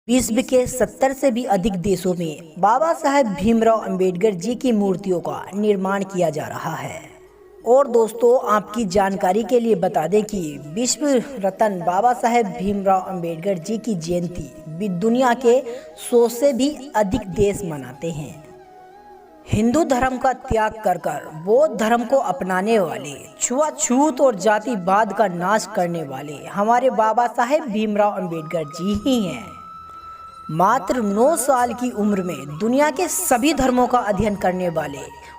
विश्व के 70 से भी अधिक देशों में बाबा साहेब भीमराव अंबेडकर जी की मूर्तियों का निर्माण किया जा रहा है। और दोस्तों, आपकी जानकारी के लिए बता दें कि विश्व रत्न बाबा साहेब भीमराव अंबेडकर जी की जयंती दुनिया के 100 से भी अधिक देश मनाते हैं। हिंदू धर्म का त्याग कर बौद्ध धर्म को अपनाने वाले, छुआछूत और जातिवाद का नाश करने वाले हमारे बाबा साहेब भीमराव अंबेडकर जी ही हैं। मात्र 9 साल की उम्र में दुनिया के सभी धर्मों का अध्ययन करने वाले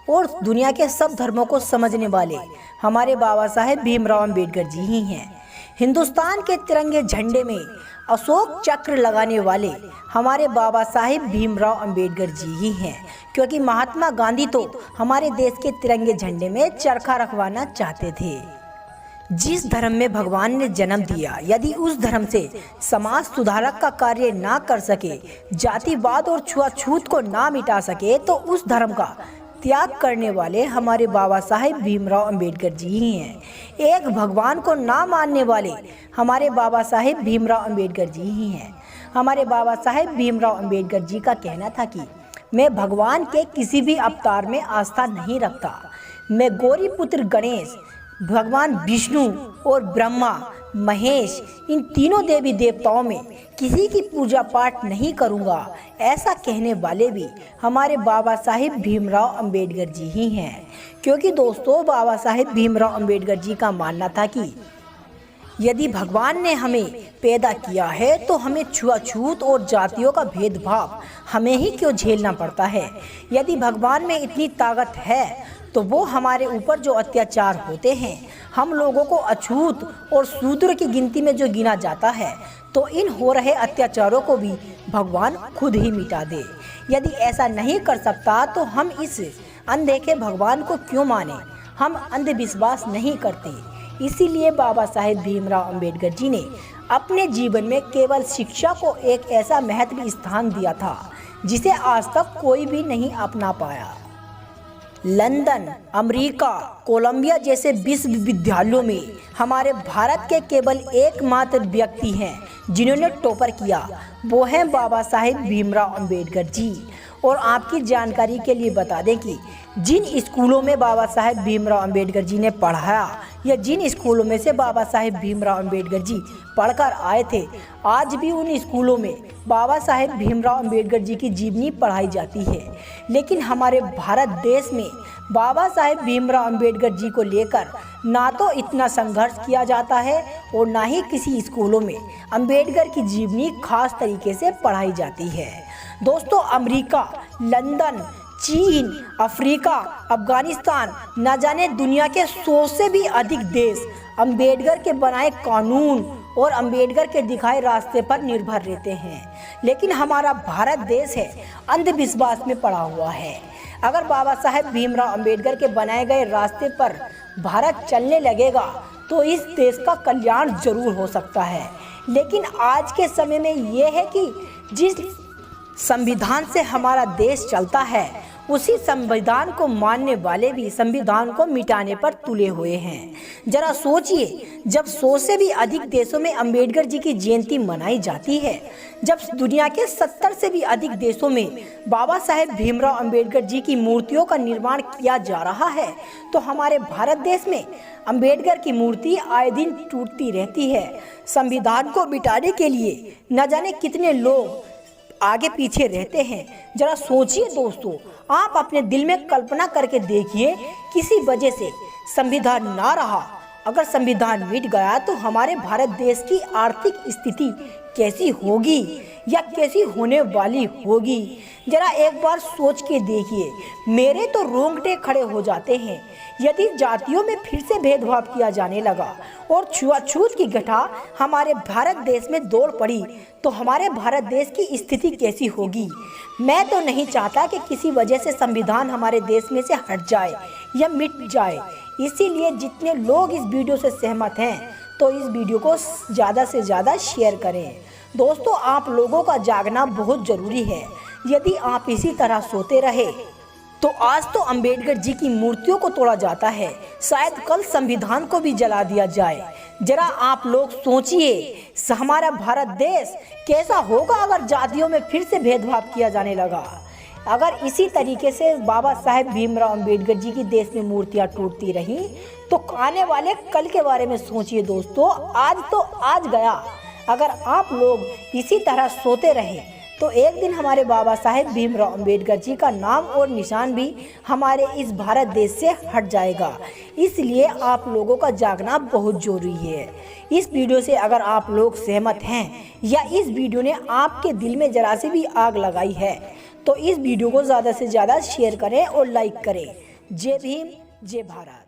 और दुनिया के सब धर्मों को समझने वाले हमारे बाबा साहेब भीमराव अंबेडकर जी ही हैं। हिंदुस्तान के तिरंगे झंडे में अशोक चक्र लगाने वाले हमारे बाबा साहेब भीमराव अंबेडकर जी ही हैं, क्योंकि महात्मा गांधी तो हमारे देश के तिरंगे झंडे में चरखा रखवाना चाहते थे। जिस धर्म में भगवान ने जन्म दिया, यदि उस धर्म से समाज सुधारक का कार्य ना कर सके, जातिवाद और छुआछूत को ना मिटा सके, तो उस धर्म का त्याग करने वाले हमारे बाबा साहेब भीमराव अंबेडकर जी ही हैं। एक भगवान को ना मानने वाले हमारे बाबा साहेब भीमराव अंबेडकर जी ही हैं। हमारे बाबा साहेब भीमराव अंबेडकर जी का कहना था कि मैं भगवान के किसी भी अवतार में आस्था नहीं रखता। मैं गौरी पुत्र गणेश, भगवान विष्णु और ब्रह्मा महेश, इन तीनों देवी देवताओं में किसी की पूजा पाठ नहीं करूंगा। ऐसा कहने वाले भी हमारे बाबा साहेब भीमराव अंबेडकर जी ही हैं। क्योंकि दोस्तों, बाबा साहेब भीमराव अंबेडकर जी का मानना था कि यदि भगवान ने हमें पैदा किया है तो हमें छुआछूत और जातियों का भेदभाव हमें ही क्यों झेलना पड़ता है। यदि भगवान में इतनी ताकत है तो वो हमारे ऊपर जो अत्याचार होते हैं, हम लोगों को अछूत और शूद्र की गिनती में जो गिना जाता है, तो इन हो रहे अत्याचारों को भी भगवान खुद ही मिटा दे। यदि ऐसा नहीं कर सकता तो हम इस अनदेखे भगवान को क्यों माने। हम अंधविश्वास नहीं करते। इसीलिए बाबा साहेब भीमराव अंबेडकर जी ने अपने जीवन में केवल शिक्षा को एक ऐसा महत्व स्थान दिया था जिसे आज तक कोई भी नहीं अपना पाया। लंदन, अमेरिका, कोलंबिया जैसे विश्वविद्यालयों में हमारे भारत के केवल एकमात्र व्यक्ति हैं जिन्होंने टॉपर किया, वो हैं बाबा साहेब भीमराव अंबेडकर जी। और आपकी जानकारी के लिए बता दें कि जिन स्कूलों में बाबा साहेब भीमराव अंबेडकर जी ने पढ़ाया, या जिन स्कूलों में से बाबा साहेब भीमराव अंबेडकर जी पढ़कर आए थे, आज भी उन स्कूलों में बाबा साहेब भीमराव अंबेडकर जी की जीवनी पढ़ाई जाती है। लेकिन हमारे भारत देश में बाबा साहेब भीमराव अंबेडकर जी को लेकर ना तो इतना संघर्ष किया जाता है और ना ही किसी स्कूलों में अंबेडकर की जीवनी खास तरीके से पढ़ाई जाती है। दोस्तों, अमेरिका, लंदन, चीन, अफ्रीका, अफगानिस्तान, न जाने दुनिया के 100 से भी अधिक देश अंबेडकर के बनाए कानून और अंबेडकर के दिखाए रास्ते पर निर्भर रहते हैं। लेकिन हमारा भारत देश है अंधविश्वास में पड़ा हुआ है। अगर बाबा साहेब भीमराव अंबेडकर के बनाए गए रास्ते पर भारत चलने लगेगा तो इस देश का कल्याण जरूर हो सकता है। लेकिन आज के समय में ये है कि जिस संविधान से हमारा देश चलता है, उसी संविधान को मानने वाले भी संविधान को मिटाने पर तुले हुए हैं। जरा सोचिए, जब 100 से भी अधिक देशों में अंबेडकर जी की जयंती मनाई जाती है, जब दुनिया के 70 से भी अधिक देशों में बाबा साहेब भीमराव अंबेडकर जी की मूर्तियों का निर्माण किया जा रहा है, तो हमारे भारत देश में अंबेडकर की मूर्ति आए दिन टूटती रहती है। संविधान को मिटाने के लिए न जाने कितने लोग आगे पीछे रहते हैं। जरा सोचिए दोस्तों, आप अपने दिल में कल्पना करके देखिए, किसी वजह से संविधान ना रहा, अगर संविधान मिट गया तो हमारे भारत देश की आर्थिक स्थिति कैसी होगी या कैसी होने वाली होगी। जरा एक बार सोच के देखिए, मेरे तो रोंगटे खड़े हो जाते हैं। यदि जातियों में फिर से भेदभाव किया जाने लगा और छुआछूत की घटा हमारे भारत देश में दौड़ पड़ी तो हमारे भारत देश की स्थिति कैसी होगी। मैं तो नहीं चाहता कि किसी वजह से संविधान हमारे देश में से हट जाए या मिट जाए। इसीलिए जितने लोग इस वीडियो से सहमत हैं तो इस वीडियो को ज़्यादा से ज़्यादा शेयर करें। दोस्तों, आप लोगों का जागना बहुत ज़रूरी है। यदि आप इसी तरह सोते रहे तो आज तो अंबेडकर जी की मूर्तियों को तोड़ा जाता है, शायद कल संविधान को भी जला दिया जाए। जरा आप लोग सोचिए, हमारा भारत देश कैसा होगा अगर जातियों में फिर से भेदभाव किया जाने लगा। अगर इसी तरीके से बाबा साहेब भीमराव अंबेडकर जी की देश में मूर्तियां टूटती रहीं तो आने वाले कल के बारे में सोचिए दोस्तों। आज तो आज गया, अगर आप लोग इसी तरह सोते रहे तो एक दिन हमारे बाबा साहेब भीमराव अंबेडकर जी का नाम और निशान भी हमारे इस भारत देश से हट जाएगा। इसलिए आप लोगों का जागना बहुत ज़रूरी है। इस वीडियो से अगर आप लोग सहमत हैं या इस वीडियो ने आपके दिल में जरा से भी आग लगाई है तो इस वीडियो को ज़्यादा से ज़्यादा शेयर करें और लाइक करें। जय भीम, जय भारत।